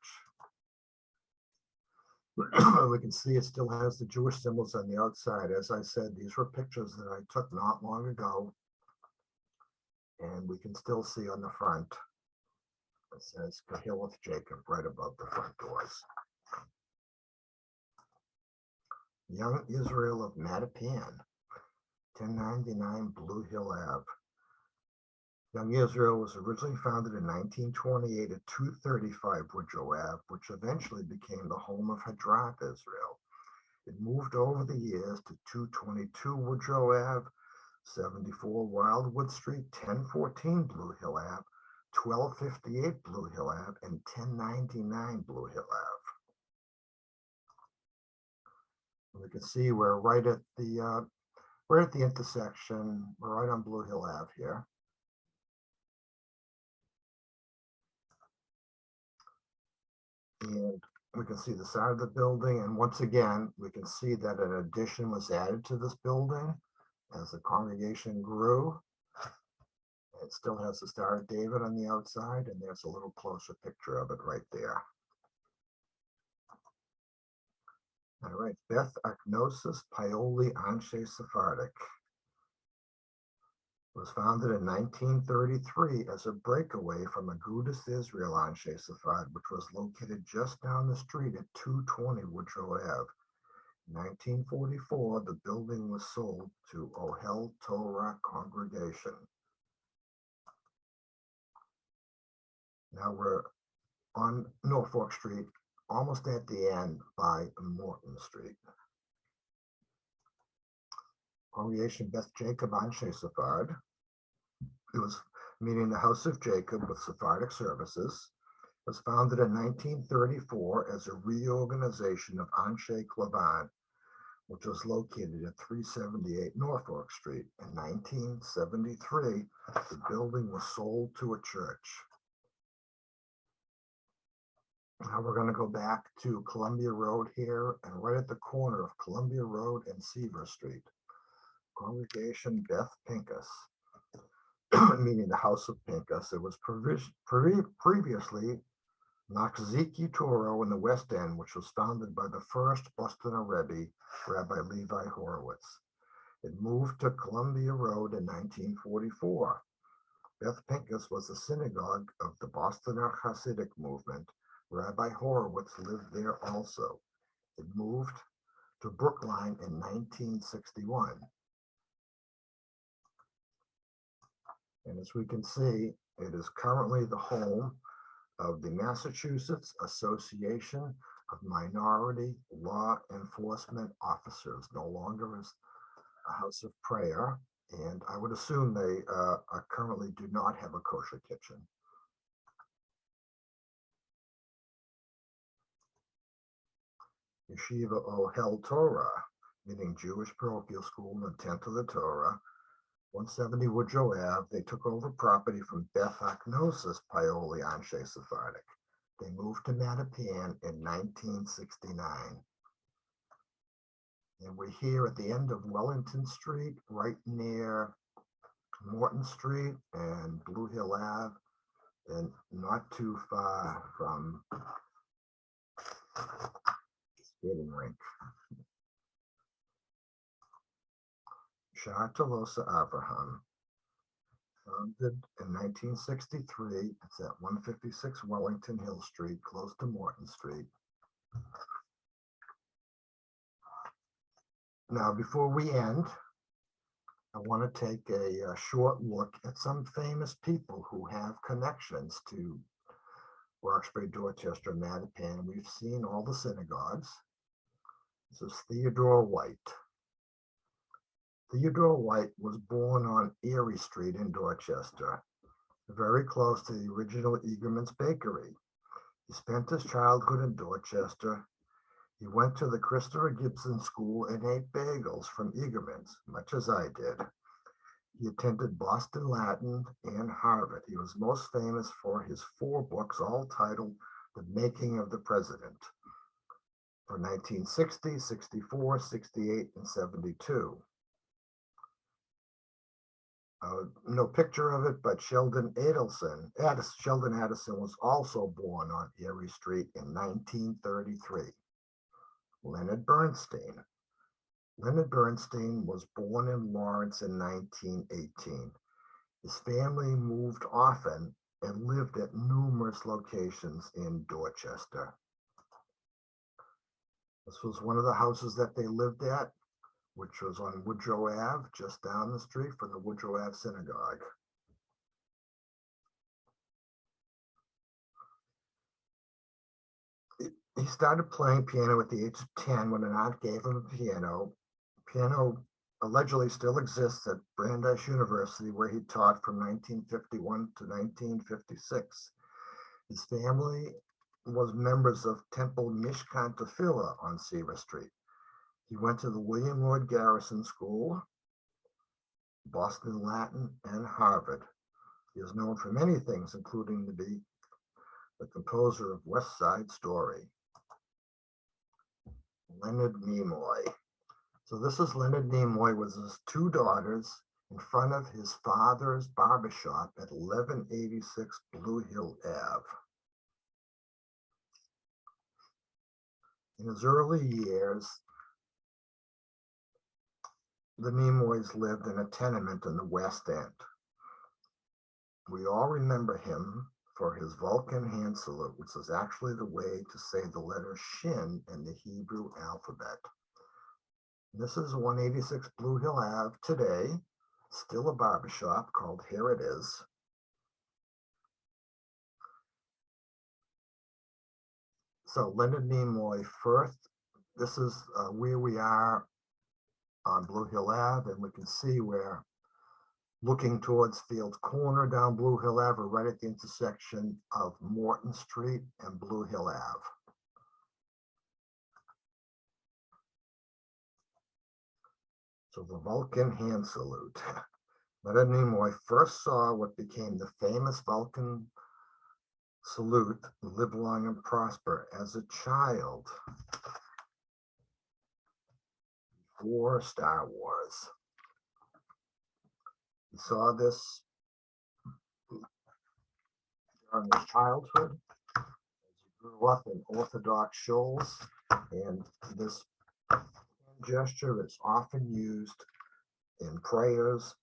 We can see it still has the Jewish symbols on the outside. As I said, these were pictures that I took not long ago. And we can still see on the front, it says Kahileth Jacob right above the front doors. Young Israel of Mattapan, 1099 Blue Hill Ave. Young Israel was originally founded in 1928 at 235 Woodrow Ave, which eventually became the home of Tikvas Israel. It moved over the years to 222 Woodrow Ave, 74 Wildwood Street, 1014 Blue Hill Ave, 1258 Blue Hill Ave, and 1099 Blue Hill Ave. We can see we're right at the intersection. We're right on Blue Hill Ave here. And we can see the side of the building. And once again, we can see that an addition was added to this building as the congregation grew. It still has the Star of David on the outside, and there's a little closer picture of it right there. All right, Beth Agnosis Paoli Anshe Sephardic. was founded in 1933 as a breakaway from Agudas Israel Anshe Sepharad, which was located just down the street at 220 Woodrow Ave. In 1944, the building was sold to Ohel Torah Congregation. Now we're on Norfolk Street, almost at the end by Morton Street. Congregation Beth Jacob Anshe Sepharad. It was meeting the House of Jacob with Sephardic services. It was founded in 1934 as a reorganization of Anshe Klavan, which was located at 378 Norfolk Street. In 1973, the building was sold to a church. Now we're going to go back to Columbia Road here, and right at the corner of Columbia Road and Seaver Street, Congregation Beth Pinkus, meaning the House of Pinkus. It was previously Nachziki Toro in the West End, which was founded by the first Bostoner Rebbe, Rabbi Levi Horowitz. It moved to Columbia Road in 1944. Beth Pinkus was the synagogue of the Bostoner Hasidic movement. Rabbi Horowitz lived there also. It moved to Brookline in 1961. And as we can see, it is currently the home of the Massachusetts Association of Minority Law Enforcement Officers, no longer as a house of prayer. And I would assume they currently do not have a kosher kitchen. Yeshiva Ohel Torah, meaning Jewish parochial school in the tent of the Torah, 170 Woodrow Ave. They took over property from Beth Agnosis Paoli Anshe Sephardic. They moved to Mattapan in 1969. And we're here at the end of Wellington Street, right near Morton Street and Blue Hill Ave, and not too far from skating rink. Shar Tolosa Abraham, founded in 1963. It's at 156 Wellington Hill Street, close to Morton Street. Now, before we end, I want to take a short look at some famous people who have connections to Roxbury, Dorchester, Mattapan. We've seen all the synagogues. This is Theodore White. Theodore White was born on Erie Street in Dorchester, very close to the original Egerman's Bakery. He spent his childhood in Dorchester. He went to the Christopher Gibson School and ate bagels from Egerman's, much as I did. He attended Boston Latin and Harvard. He was most famous for his 4 books, all titled The Making of the President, for 1960, 64, 68, and 72. No picture of it, but Sheldon Addison was also born on Erie Street in 1933. Leonard Bernstein. Leonard Bernstein was born in Lawrence in 1918. His family moved often and lived at numerous locations in Dorchester. This was one of the houses that they lived at, which was on Woodrow Ave, just down the street from the Woodrow Ave Synagogue. He started playing piano at the age of 10 when an aunt gave him a piano. Piano allegedly still exists at Brandeis University, where he taught from 1951 to 1956. His family was members of Temple Mishkan Israel on Seaver Street. He went to the William Lloyd Garrison School, Boston Latin, and Harvard. He is known for many things, including to be the composer of West Side Story. Leonard Nimoy. So this is Leonard Nimoy with his 2 daughters in front of his father's barbershop at 1186 Blue Hill Ave. In his early years, the Nimoys lived in a tenement in the West End. We all remember him for his Vulcan hand salute, which is actually the way to say the letter Shin in the Hebrew alphabet. This is 186 Blue Hill Ave today, still a barbershop called Here It Is. So Leonard Nimoy first, this is where we are on Blue Hill Ave, and we can see we're looking towards Fields Corner down Blue Hill Ave, right at the intersection of Morton Street and Blue Hill Ave. So the Vulcan hand salute. Leonard Nimoy first saw what became the famous Vulcan salute, live long and prosper, as a child before Star Wars. He saw this during his childhood as he grew up in Orthodox shoals, and this gesture is often used in prayers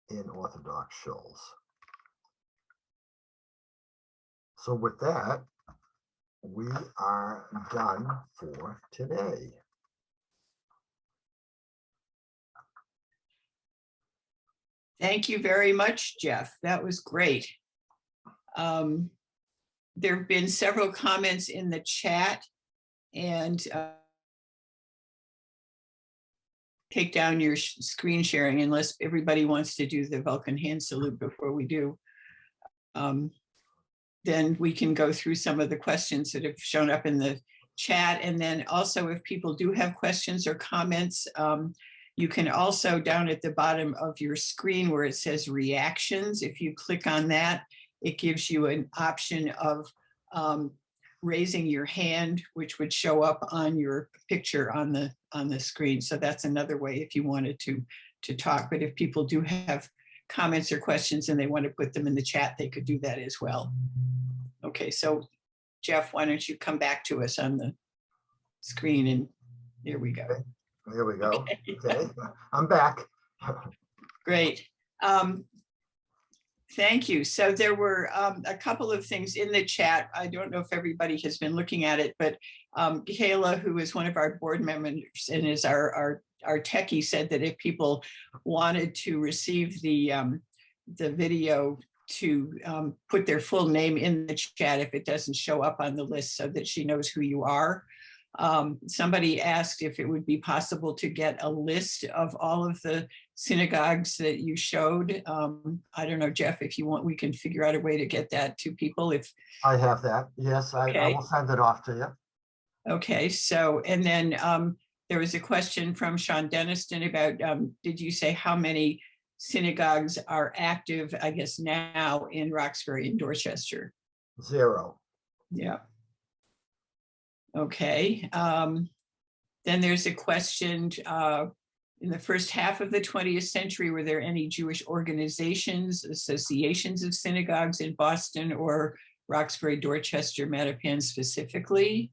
in Orthodox shoals. So with that, we are done for today. Thank you very much, Jeff. That was great. There have been several comments in the chat, and take down your screen sharing unless everybody wants to do the Vulcan hand salute before we do. Then we can go through some of the questions that have shown up in the chat. And then also, if people do have questions or comments, you can also, down at the bottom of your screen where it says reactions, if you click on that, it gives you an option of raising your hand, which would show up on your picture on the screen. So that's another way if you wanted to talk. But if people do have comments or questions and they want to put them in the chat, they could do that as well. Okay, so Jeff, why don't you come back to us on the screen, and there we go. Okay. There we go. Okay. Okay, I'm back. Great. Thank you. So there were a couple of things in the chat. I don't know if everybody has been looking at it, but Kayla, who is one of our board members and is our techie, said that if people wanted to receive the video, to put their full name in the chat if it doesn't show up on the list, so that she knows who you are. Somebody asked if it would be possible to get a list of all of the synagogues that you showed. I don't know, Jeff, if you want, we can figure out a way to get that to people. If I have that. Yes, I Okay. will send it off to you. Okay, so, and then there was a question from Sean Deniston about, did you say how many synagogues are active, I guess, now in Roxbury and Dorchester? 0. Yeah. Okay. Then there's a question, in the first half of the 20th century, were there any Jewish organizations, associations of synagogues in Boston or Roxbury, Dorchester, Mattapan specifically?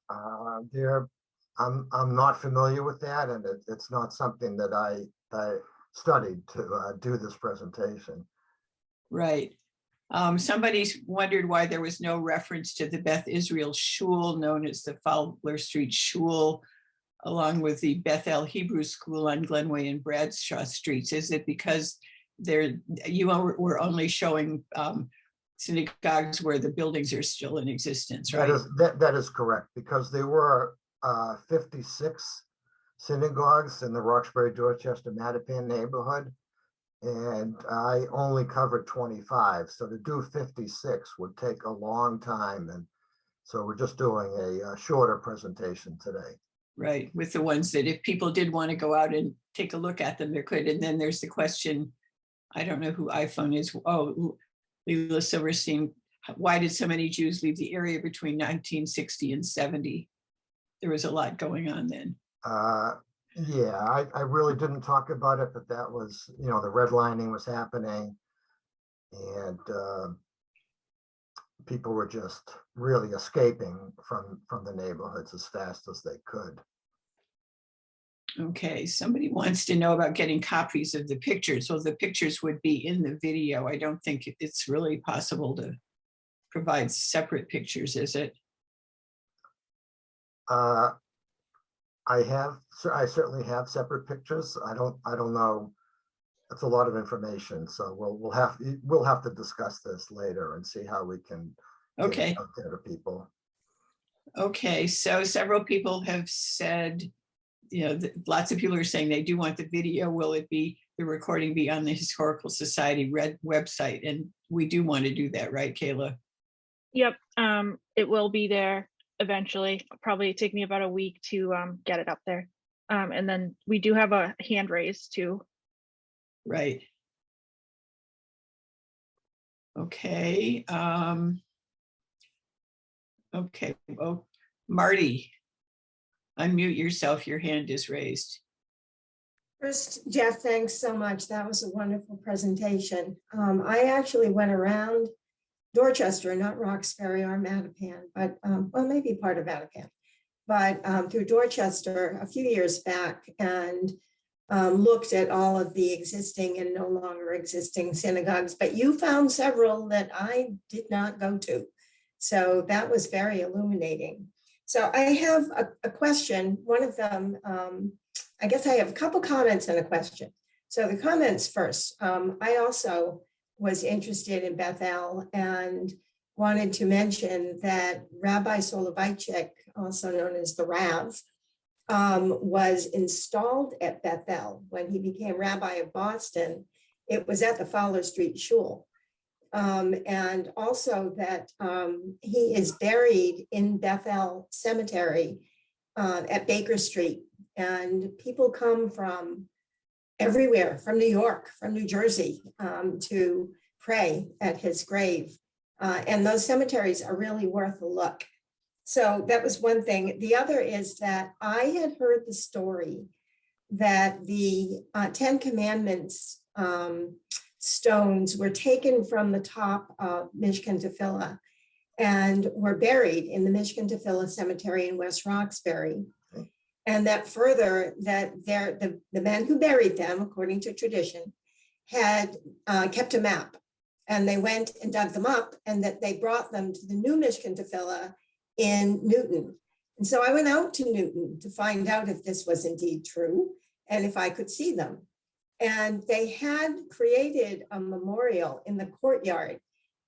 I'm not familiar with that, and it's not something that I studied to do this presentation. Right. Somebody's wondered why there was no reference to the Beth Israel Shul, known as the Fowler Street Shul, along with the Bethel Hebrew School on Glenway and Bradshaw Streets. Is it because you were only showing synagogues where the buildings are still in existence, right? That is correct, because there were 56 synagogues in the Roxbury, Dorchester, Mattapan neighborhood, and I only covered 25. So to do 56 would take a long time, and so we're just doing a shorter presentation today. Right, with the ones that if people did want to go out and take a look at them, they could. And then there's the question, I don't know who iPhone is. Oh, Leila Silverstein, why did so many Jews leave the area between 1960 and 70? There was a lot going on then. Yeah, I really didn't talk about it, but that was, the redlining was happening, and people were just really escaping from the neighborhoods as fast as they could. Okay, somebody wants to know about getting copies of the pictures. Well, the pictures would be in the video. I don't think it's really possible to provide separate pictures, is it? I certainly have separate pictures. I don't know. That's a lot of information. So we'll have to discuss this later and see how we can get it Okay. out there to people. Okay, so several people have said, lots of people are saying they do want the video. Will it be, the recording be on the Historical Society website? And we do want to do that, right, Kayla? Yep, it will be there eventually. Probably take me about a week to get it up there. And then we do have a hand raised too. Right. Okay. Okay. Oh, Marty, unmute yourself. Your hand is raised. First, Jeff, thanks so much. That was a wonderful presentation. I actually went around Dorchester, not Roxbury or Mattapan, but well, maybe part of Mattapan, but through Dorchester a few years back and looked at all of the existing and no longer existing synagogues, but you found several that I did not go to. So that was very illuminating. So I have a question. One of them, I guess I have a couple comments and a question. So the comments first. I also was interested in Bethel and wanted to mention that Rabbi Soloveitchik, also known as the Rav, was installed at Bethel when he became rabbi of Boston. It was at the Fowler Street Shul. And also that he is buried in Bethel Cemetery at Baker Street. And people come from everywhere, from New York, from New Jersey, to pray at his grave. And those cemeteries are really worth a look. So that was one thing. The other is that I had heard the story that the 10 Commandments stones were taken from the top of Mishkan Tefillah and were buried in the Mishkan Tefillah Cemetery in West Roxbury. And that further, that the men who buried them, according to tradition, had kept a map. And they went and dug them up, and that they brought them to the new Mishkan Tefillah in Newton. And so I went out to Newton to find out if this was indeed true and if I could see them. And they had created a memorial in the courtyard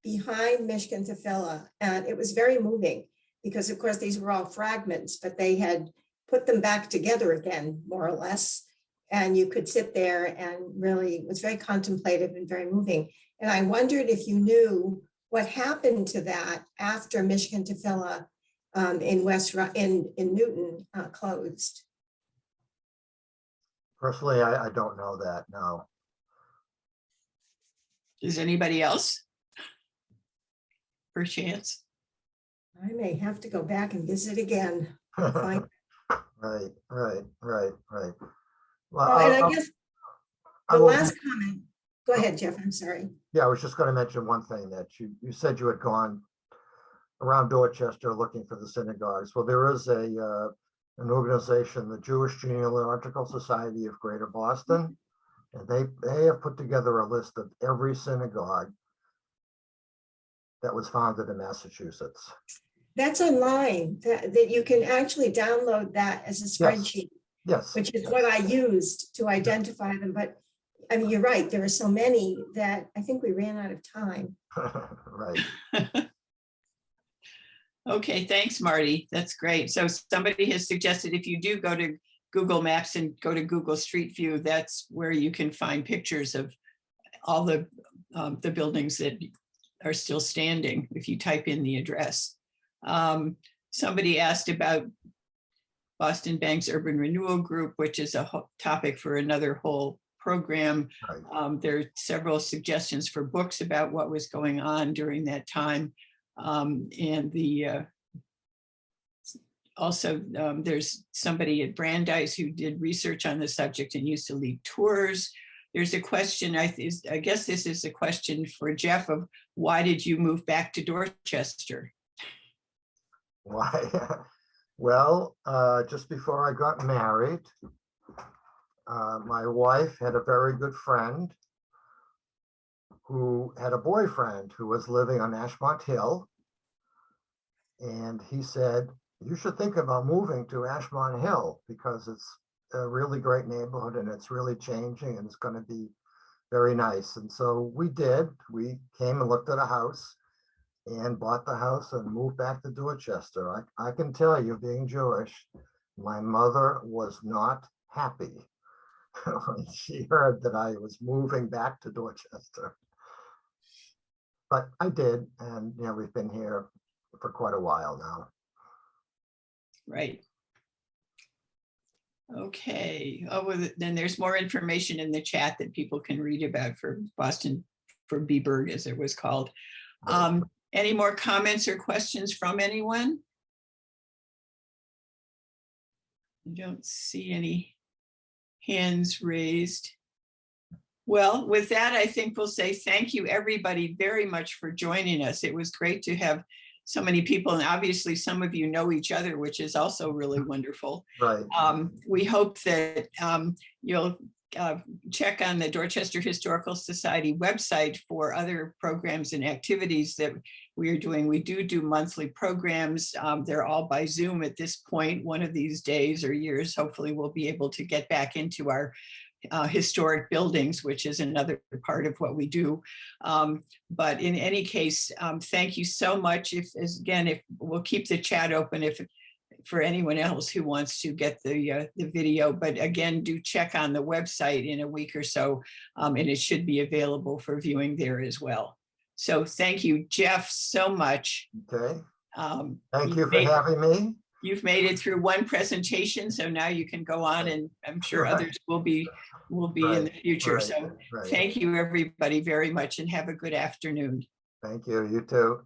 behind Mishkan Tefillah. And it was very moving because, of course, these were all fragments, but they had put them back together again, more or less. And you could sit there and really, it was very contemplative and very moving. And I wondered if you knew what happened to that after Mishkan Tefillah in Newton closed. Personally, I don't know that, no. Does anybody else? Perchance? I may have to go back and visit again. Right. Well, And I guess the last comment, go ahead, Jeff, I'm sorry. Yeah, I was just going to mention one thing that you said you had gone around Dorchester looking for the synagogues. Well, there is an organization, the Jewish Genealogical Society of Greater Boston, and they have put together a list of every synagogue that was founded in Massachusetts. That's online, that you can actually download that as a spreadsheet. Yes. Which is what I used to identify them. But I mean, you're right, there are so many that I think we ran out of time. Right. Okay, thanks, Marty. That's great. So somebody has suggested if you do go to Google Maps and go to Google Street View, that's where you can find pictures of all the buildings that are still standing if you type in the address. Somebody asked about Boston Bank's Urban Renewal Group, which is a topic for another whole program. Right. There are several suggestions for books about what was going on during that time. And also there's somebody at Brandeis who did research on the subject and used to lead tours. There's a question, I guess this is a question for Jeff, of why did you move back to Dorchester? Why? Well, just before I got married, My wife had a very good friend who had a boyfriend who was living on Ashmont Hill. And he said, you should think about moving to Ashmont Hill because it's a really great neighborhood and it's really changing and it's going to be very nice. And so we did. We came and looked at a house and bought the house and moved back to Dorchester. I can tell you, being Jewish, my mother was not happy when she heard that I was moving back to Dorchester. But I did, and we've been here for quite a while now. Right. Okay. Oh, well, then there's more information in the chat that people can read about for Boston, for Bieberg, as it was called. Any more comments or questions from anyone? I don't see any hands raised. Well, with that, I think we'll say thank you, everybody, very much for joining us. It was great to have so many people, and obviously some of you know each other, which is also really wonderful. Right. We hope that you'll check on the Dorchester Historical Society website for other programs and activities that we are doing. We do monthly programs. They're all by Zoom at this point. One of these days or years, hopefully we'll be able to get back into our historic buildings, which is another part of what we do. But in any case, thank you so much. If we'll keep the chat open if for anyone else who wants to get the video, but again, do check on the website in a week or so, and it should be available for viewing there as well. So thank you, Jeff, so much. Okay. Thank you for having me. You've made it through one presentation, so now you can go on, and I'm sure others will be in the future. So thank you, everybody, very much, and have a good afternoon. Thank you. You too.